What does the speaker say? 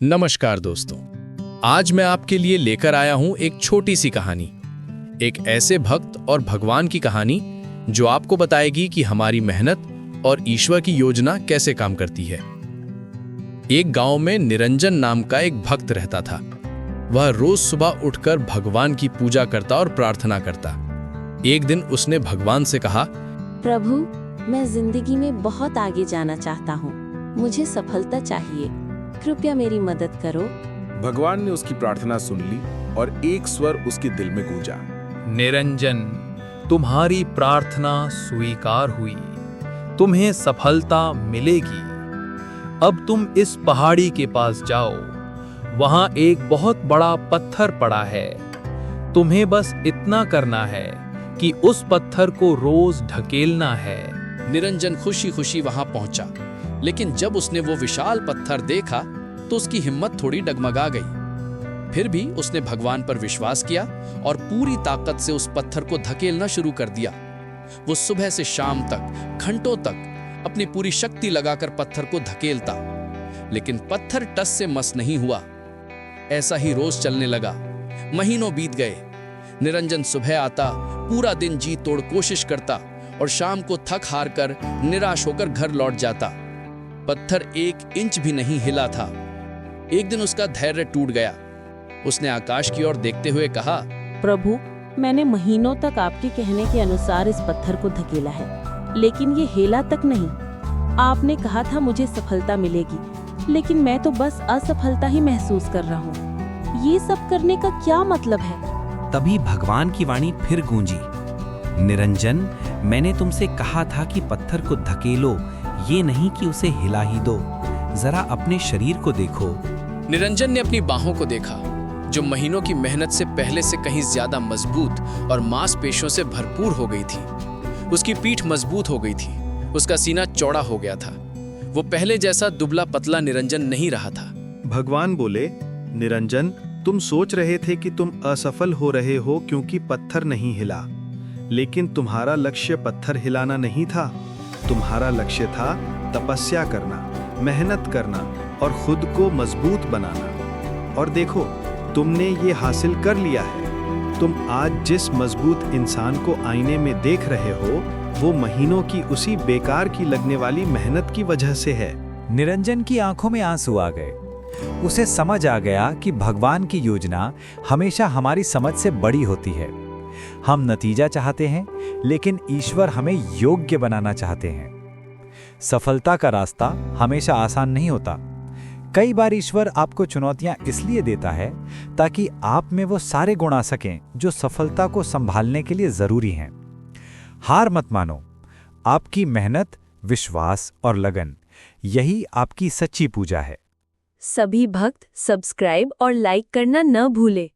नमस्कार दोस्तों, आज मैं आपके लिए लेकर आया हूं एक छोटी सी कहानी। एक ऐसे भक्त और भगवान की कहानी जो आपको बताएगी कि हमारी मेहनत और ईश्वर की योजना कैसे काम करती है। एक गांव में निरंजन नाम का एक भक्त रहता था। वह रोज सुबह उठकर भगवान की पूजा करता और प्रार्थना करता। एक दिन उसने भगवान से कहा, प्रभु, मैं जिंदगी में बहुत आगे जाना चाहता हूँ। मुझे सफलता चाहिए, कृपया मेरी मदद करो। भगवान ने उसकी प्रार्थना सुन ली और एक स्वर उसके दिल में गूंजा, निरंजन, तुम्हारी प्रार्थना स्वीकार हुई, तुम्हें सफलता मिलेगी। अब तुम इस पहाड़ी के पास जाओ, वहां एक बहुत बड़ा पत्थर पड़ा है। तुम्हें बस इतना करना है कि उस पत्थर को रोज ढकेलना है। निरंजन खुशी खुशी वहां पहुंचा, लेकिन जब उसने वो विशाल पत्थर देखा तो उसकी हिम्मत थोड़ी डगमगा गई। फिर भी उसने भगवान पर विश्वास किया और पूरी ताकत से उस पत्थर को धकेलना शुरू कर दिया। वो सुबह से शाम तक घंटों तक अपनी पूरी शक्ति लगाकर पत्थर को धकेलता, लेकिन पत्थर टस से मस नहीं हुआ। ऐसा ही रोज चलने लगा। महीनों बीत गए। निरंजन सुबह आता, पूरा दिन जी तोड़ कोशिश करता और शाम को थक हार कर निराश होकर घर लौट जाता। पत्थर एक इंच भी नहीं हिला था। एक दिन उसका धैर्य टूट गया। उसने आकाश की ओर देखते हुए कहा, प्रभु, मैंने महीनों तक आपके कहने के अनुसार इस पत्थर को धकेला है, लेकिन ये हिला तक नहीं। आपने कहा था मुझे सफलता मिलेगी, लेकिन मैं तो बस असफलता ही महसूस कर रहा हूँ। ये सब करने का क्या मतलब है? तभी भगवान की वाणी फिर गूंजी, निरंजन, मैंने तुमसे कहा था कि पत्थर को धकेलो, ये नहीं कि उसे हिला ही दो। जरा अपने शरीर को देखो। निरंजन ने अपनी बाहों को देखा, जो महीनों की मेहनत से पहले से कहीं ज्यादा मजबूत और मांसपेशियों से भरपूर हो गई थी। उसकी पीठ मजबूत हो गई थी, उसका सीना चौड़ा हो गया था। वो पहले जैसा दुबला पतला निरंजन नहीं रहा था। भगवान बोले, निरंजन, तुम सोच रहे थे कि तुम असफल हो रहे हो क्योंकि पत्थर नहीं हिला, लेकिन तुम्हारा लक्ष्य पत्थर हिलाना नहीं था। तुम्हारा लक्ष्य था तपस्या करना, मेहनत करना और खुद को मजबूत बनाना। और देखो, तुमने ये हासिल कर लिया है। तुम आज जिस मजबूत इंसान को आईने में देख रहे हो, वो महीनों की उसी बेकार की लगने वाली मेहनत की वजह से है। निरंजन की आंखों में आंसू आ गए। उसे समझ आ गया कि भगवान की योजना हमेशा हमारी समझ से बड़ी होती है। हम नतीजा चाहते हैं, लेकिन ईश्वर हमें योग्य बनाना चाहते हैं। सफलता का रास्ता हमेशा आसान नहीं होता। कई बार ईश्वर आपको चुनौतियां इसलिए देता है ताकि आप में वो सारे गुण आ सकें जो सफलता को संभालने के लिए जरूरी हैं। हार मत मानो। आपकी मेहनत, विश्वास और लगन, यही आपकी सच्ची पूजा है। सभी भक्त सब्सक्राइब और लाइक करना न भूले।